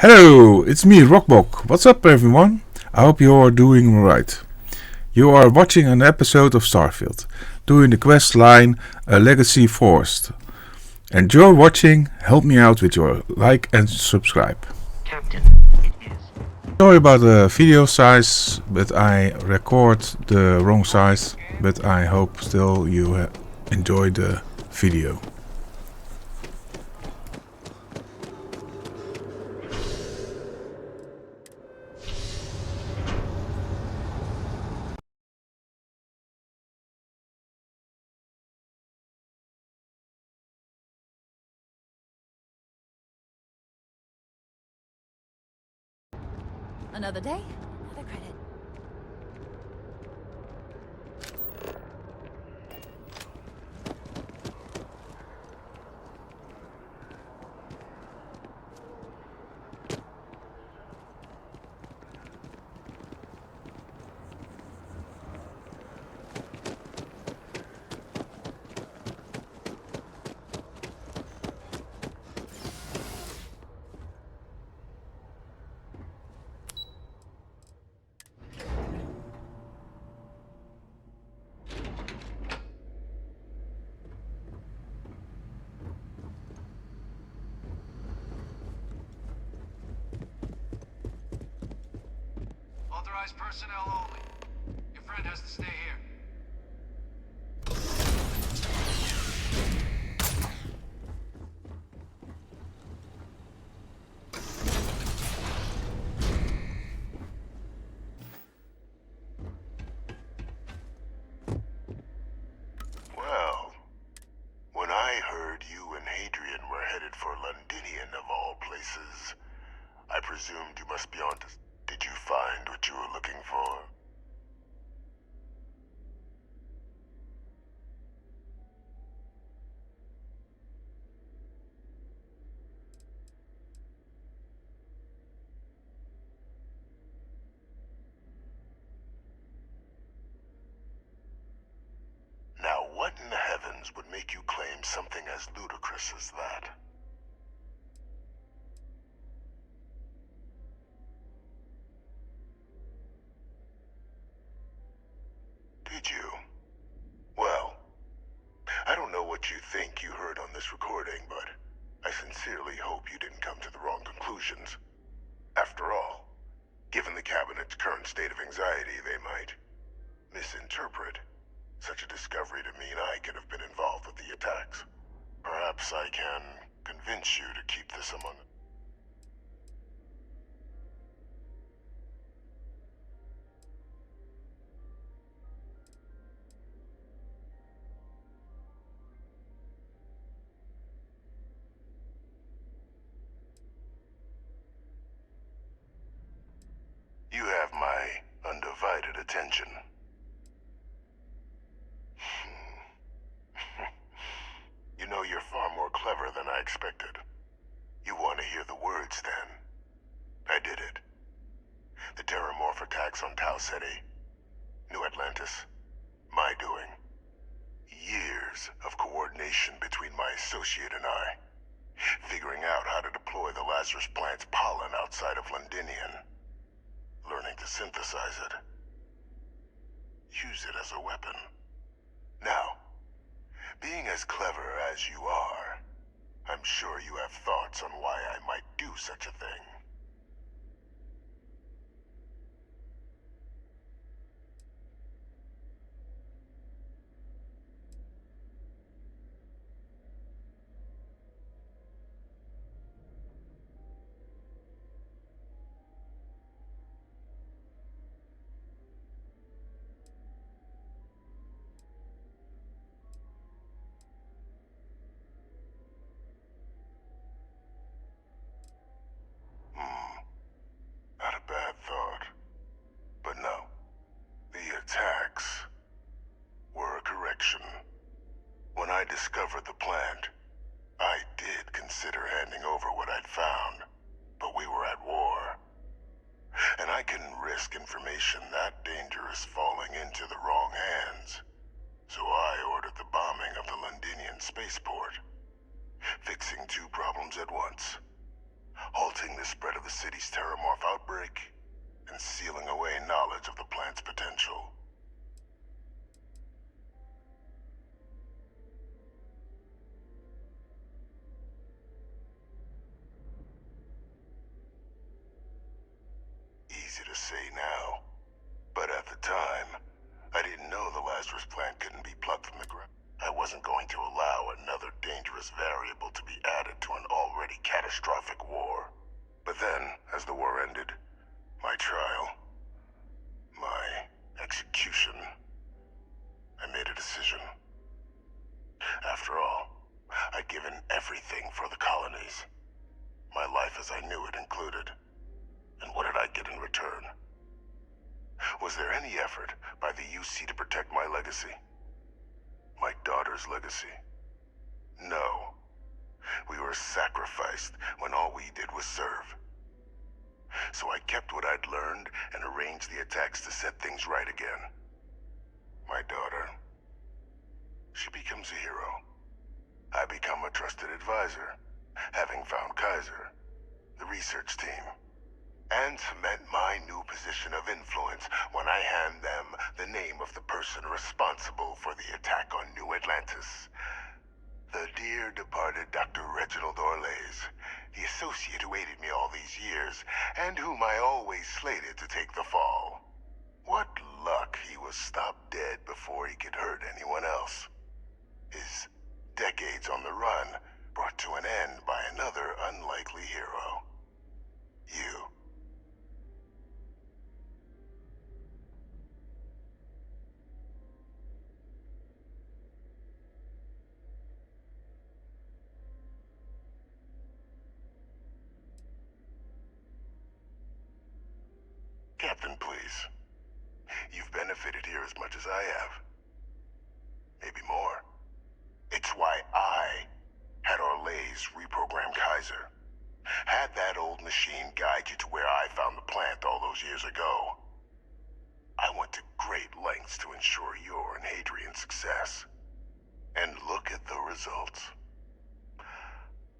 Hello, it's me, Rockbock. What's up, everyone? I hope you are doing alright. You are watching an episode of Starfield, doing the quest line A Legacy Forced. And you're watching, help me out with your like and subscribe. Captain, it is. Sorry about the video size, but I record the wrong size, but I hope still you enjoy the video. Another day, another credit. Authorized personnel only. Your friend has to stay here. Well, when I heard you and Hadrian were headed for Londinian of all places, I presumed you must be on to... Did you find what you were looking for? Now, what in the heavens would make you claim something as ludicrous as that? Did you? Well, I don't know what you think you heard on this recording, but I sincerely hope you didn't come to the wrong conclusions. After all, given the Cabinet's current state of anxiety, they might misinterpret such a discovery to mean I could have been involved with the attacks. Perhaps I can convince you to keep this among... You have my undivided attention. You know, you're far more clever than I expected. You want to hear the words, then? I did it. The Terramorph attacks on Tau Ceti. New Atlantis. My doing. Years of coordination between my associate and I. Figuring out how to deploy the Lazarus plant's pollen outside of Londinian. Learning to synthesize it. Use it as a weapon. Now, being as clever as you are, I'm sure you have thoughts on why I might do such a thing. Not a bad thought. But no. The attacks were a correction. When I discovered the plant, I did consider handing over what I'd found, but we were at war. And I couldn't risk information that dangerous falling into the wrong hands. So I ordered the bombing of the Londinian spaceport, fixing two problems at once. halting the spread of the city's terramorph outbreak, and sealing away knowledge of the plant's potential. Easy to say now, but at the time, I didn't know the Lazarus plant couldn't be plucked from the ground. I wasn't going to allow another dangerous variable to be added to an already catastrophic war. But then, as the war ended, my trial, my execution, I made a decision. After all, I'd given everything for the colonies. My life as I knew it included. And what did I get in return? Was there any effort by the UC to protect my legacy? My daughter's legacy? No. We were sacrificed when all we did was serve. So I kept what I'd learned and arranged the attacks to set things right again. My daughter, she becomes a hero. I become a trusted advisor, having found Kaiser, the research team, and cement my new position of influence when I hand them the name of the person responsible for the attack on New Atlantis. The dear departed Dr. Reginald Orlays, the associate who aided me all these years, and whom I always slated to take the fall. What luck he was stopped dead before he could hurt anyone else. His decades on the run brought to an end by another unlikely hero. You. Captain, please. You've benefited here as much as I have. Maybe more. It's why I had Orlays reprogram Kaiser. Had that old machine guide you to where I found the plant all those years ago. I went to great lengths to ensure your and Hadrian's success. And look at the results.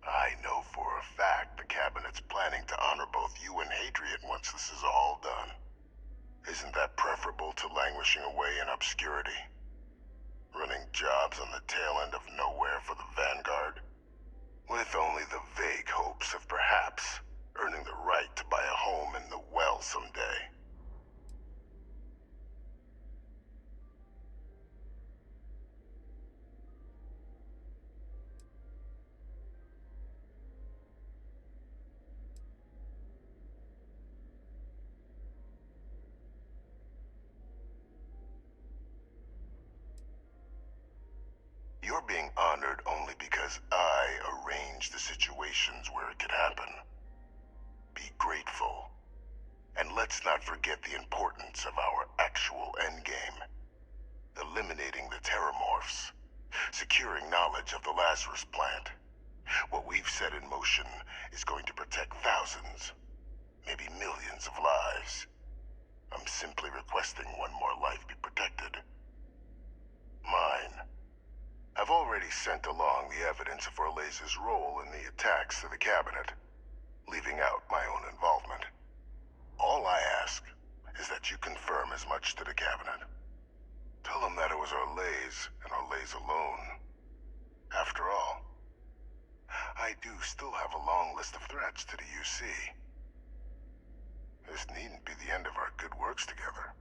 I know for a fact the Cabinet's planning to honor both you and Hadrian once this is all done. Isn't that preferable to languishing away in obscurity? Running jobs on the tail end of nowhere for the Vanguard? With only the vague hopes of perhaps earning the right to buy a home in the well someday. You're being honored only because I arranged the situations where it could happen. Be grateful. And let's not forget the importance of our actual endgame. Eliminating the terramorphs. Securing knowledge of the Lazarus plant. What we've set in motion is going to protect thousands, maybe millions of lives. I'm simply requesting one more life be protected. Mine. I've already sent along the evidence of Orlays' role in the attacks to the Cabinet, leaving out my own involvement. All I ask is that you confirm as much to the Cabinet. Tell them that it was Orlays and Orlays alone. After all, I do still have a long list of threats to the UC. This needn't be the end of our good works together.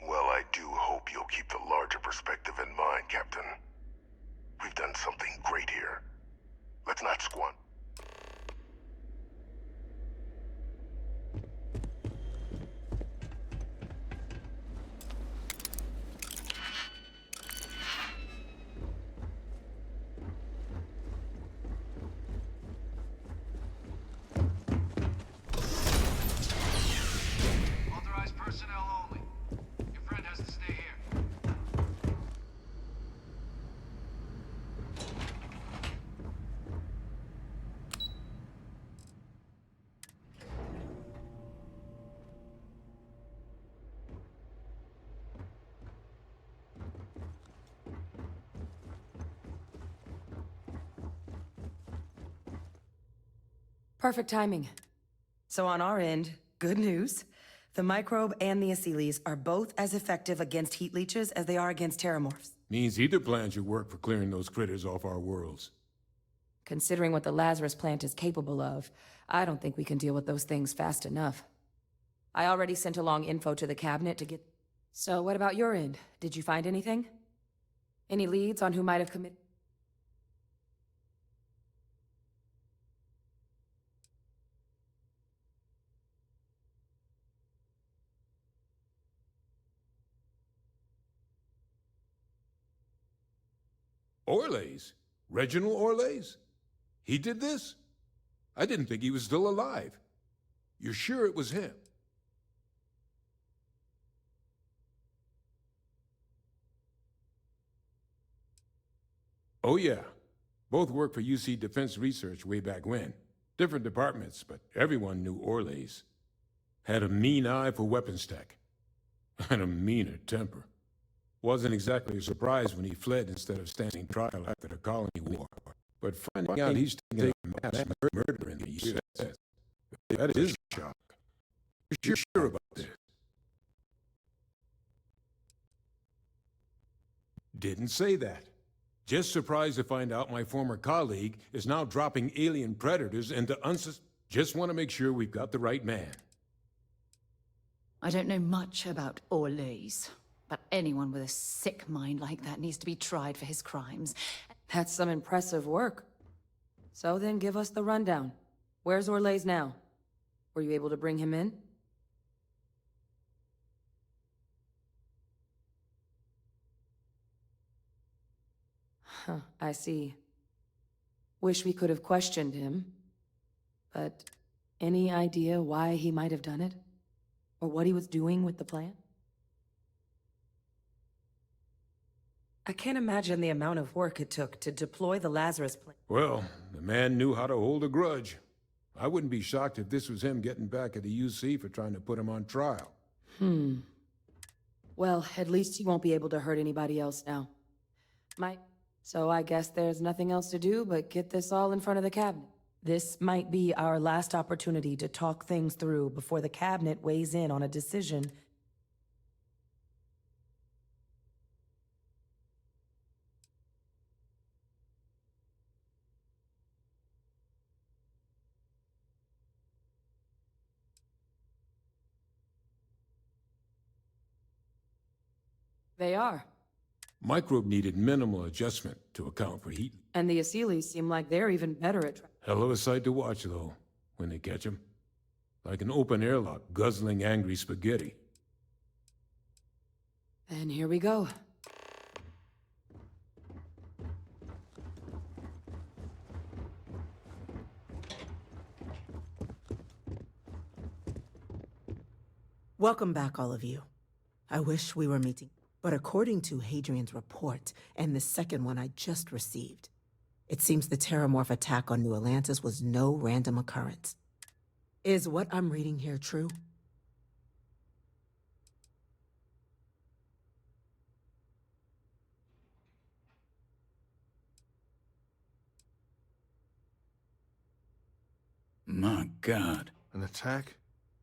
Well, I do hope you'll keep the larger perspective in mind, Captain. We've done something great here. Let's not squander. Authorized personnel only. Your friend has to stay here. Perfect timing. So on our end, good news. The microbe and the acyles are both as effective against heat leeches as they are against terramorphs. Means either plan should work for clearing those critters off our worlds. Considering what the Lazarus plant is capable of, I don't think we can deal with those things fast enough. I already sent along info to the cabinet to get... So what about your end? Did you find anything? Any leads on who might have committed... Orlays? Reginald Orlays? He did this? I didn't think he was still alive. You're sure it was him? Oh yeah. Both worked for UC Defense Research way back when. Different departments, but everyone knew Orlays. Had a mean eye for weapons tech. And a meaner temper. Wasn't exactly a surprise when he fled instead of standing trial after the colony war. But finding out he's taking a mass murder in the U.S., that is a shock. You're sure about this? Didn't say that. Just surprised to find out my former colleague is now dropping alien predators into Just want to make sure we've got the right man. I don't know much about Orlays, but anyone with a sick mind like that needs to be tried for his crimes. That's some impressive work. So then give us the rundown. Where's Orlays now? Were you able to bring him in? Huh, I see. Wish we could have questioned him. But any idea why he might have done it? Or what he was doing with the plan? I can't imagine the amount of work it took to deploy the Lazarus plan. Well, the man knew how to hold a grudge. I wouldn't be shocked if this was him getting back at the UC for trying to put him on trial. Well, at least he won't be able to hurt anybody else now. So I guess there's nothing else to do but get this all in front of the cabinet. This might be our last opportunity to talk things through before the cabinet weighs in on a decision. They are. Microbe needed minimal adjustment to account for heat. And the acyles seem like they're even better at... Hell of a sight to watch, though, when they catch him. Like an open airlock guzzling angry spaghetti. And here we go. Welcome back, all of you. I wish we were meeting. But according to Hadrian's report, and the second one I just received, it seems the Terramorph attack on New Atlantis was no random occurrence. Is what I'm reading here true? My God. An attack?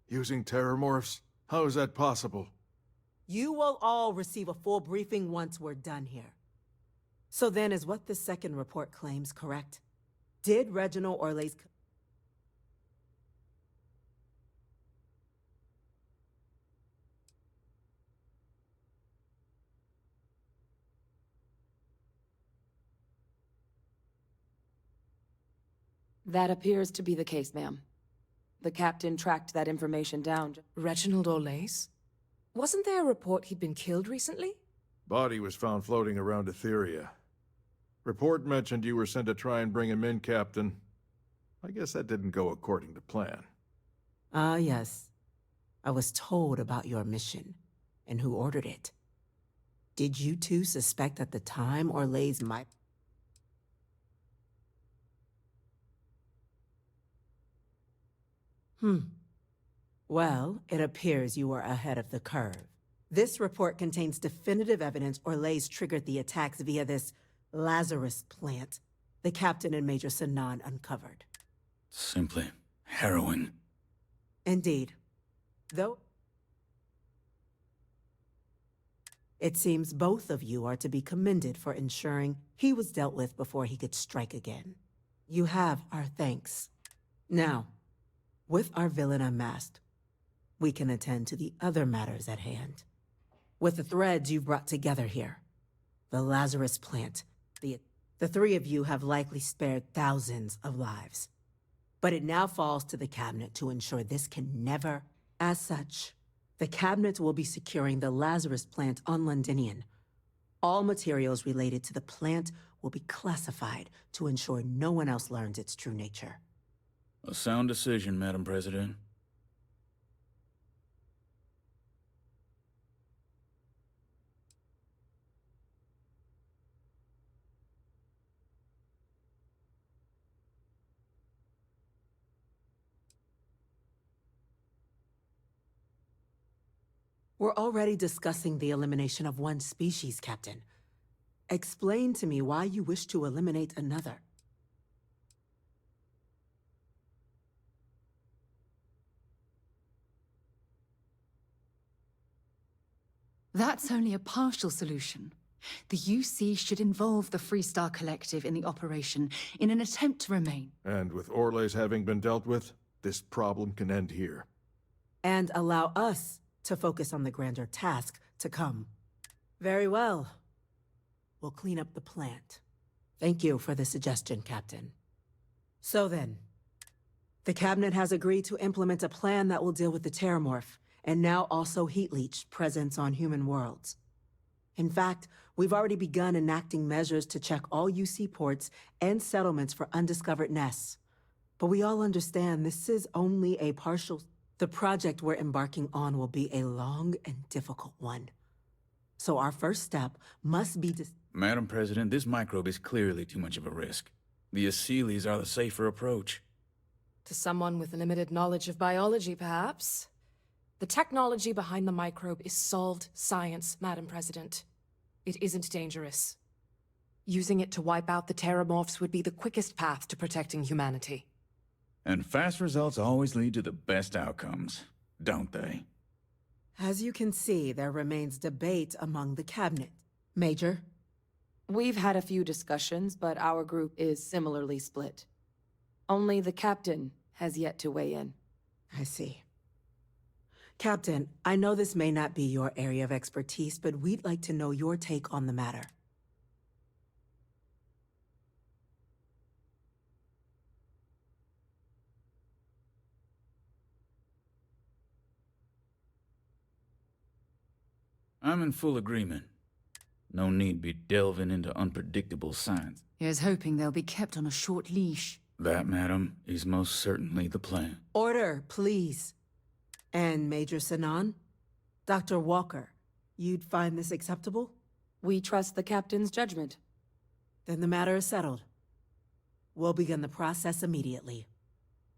Using terramorphs? How is that possible? You will all receive a full briefing once we're done here. So then, is what the second report claims correct? Did Reginald Orlays... That appears to be the case, ma'am. The captain tracked that information down. Reginald Orlays? Wasn't there a report he'd been killed recently? Body was found floating around Etheria. Report mentioned you were sent to try and bring him in, Captain. I guess that didn't go according to plan. Ah, yes. I was told about your mission, and who ordered it. Did you two suspect at the time Orlays might... Well, it appears you were ahead of the curve. This report contains definitive evidence Orlays triggered the attacks via this Lazarus plant the captain and Major Sanan uncovered. Simply Harrowing. Indeed. Though it seems both of you are to be commended for ensuring he was dealt with before he could strike again. You have our thanks. Now, with our villain unmasked, we can attend to the other matters at hand. With the threads you've brought together here, the Lazarus plant, the three of you have likely spared thousands of lives. But it now falls to the Cabinet to ensure this can never. As such, the Cabinet will be securing the Lazarus plant on Londinian. All materials related to the plant will be classified to ensure no one else learns its true nature. A sound decision, Madam President. We're already discussing the elimination of one species, Captain. Explain to me why you wish to eliminate another. That's only a partial solution. The UC should involve the Freestar Collective in the operation in an attempt to remain. And with Orles having been dealt with, this problem can end here. And allow us to focus on the grander task to come. Very well. We'll clean up the plant. Thank you for the suggestion, Captain. So then, the Cabinet has agreed to implement a plan that will deal with the Terramorph, and now also Heat Leech presence on human worlds. In fact, we've already begun enacting measures to check all UC ports and settlements for undiscovered nests. But we all understand this is only a partial. The project we're embarking on will be a long and difficult one. So our first step must be to... Madam President, this microbe is clearly too much of a risk. The Aseles are the safer approach. To someone with limited knowledge of biology, perhaps. The technology behind the microbe is solved science, Madam President. It isn't dangerous. Using it to wipe out the Terramorphs would be the quickest path to protecting humanity. And fast results always lead to the best outcomes, don't they? As you can see, there remains debate among the Cabinet. Major? We've had a few discussions, but our group is similarly split. Only the Captain has yet to weigh in. I see. Captain, I know this may not be your area of expertise, but we'd like to know your take on the matter. I'm in full agreement. No need be delving into unpredictable science. Here's hoping they'll be kept on a short leash. That, madam, is most certainly the plan. Order, please. And Major Sinan? Dr. Walker, you'd find this acceptable? We trust the Captain's judgment. Then the matter is settled. We'll begin the process immediately.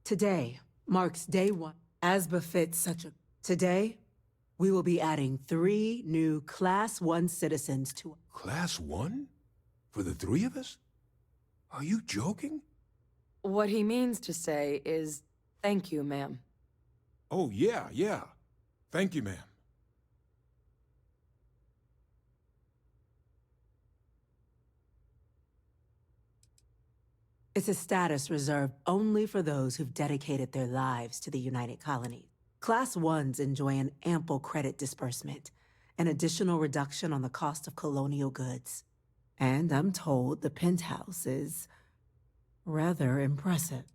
Today marks day one. As befits such a... Today, we will be adding 3 new Class 1 citizens to... Class 1? For the 3 of us? Are you joking? What he means to say is, thank you, ma'am. Oh, yeah. Thank you, ma'am. It's a status reserved only for those who've dedicated their lives to the United Colonies. Class 1s enjoy an ample credit disbursement, an additional reduction on the cost of colonial goods. And I'm told the penthouse is rather impressive.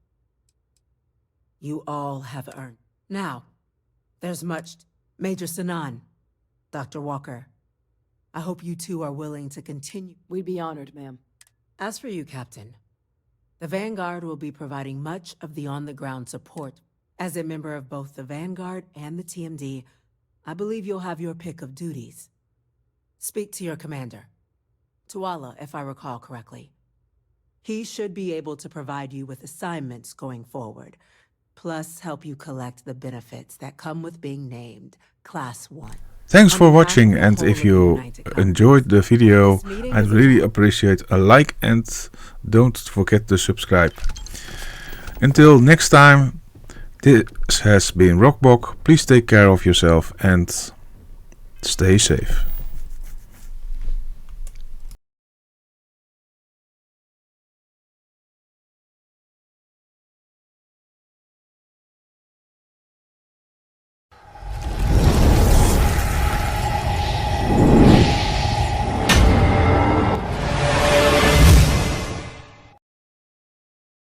You all have earned. Now, there's much... Major Sinan, Dr. Walker, I hope you two are willing to continue. We'd be honored, ma'am. As for you, Captain, the Vanguard will be providing much of the on-the-ground support. As a member of both the Vanguard and the TMD, I believe you'll have your pick of duties. Speak to your commander, Tuala, if I recall correctly. He should be able to provide you with assignments going forward, plus help you collect the benefits that come with being named Class 1. Thanks for watching, and if you enjoyed the video, I'd really appreciate a like and don't forget to subscribe. Until next time, This has been Rockbock. Please take care of yourself and stay safe.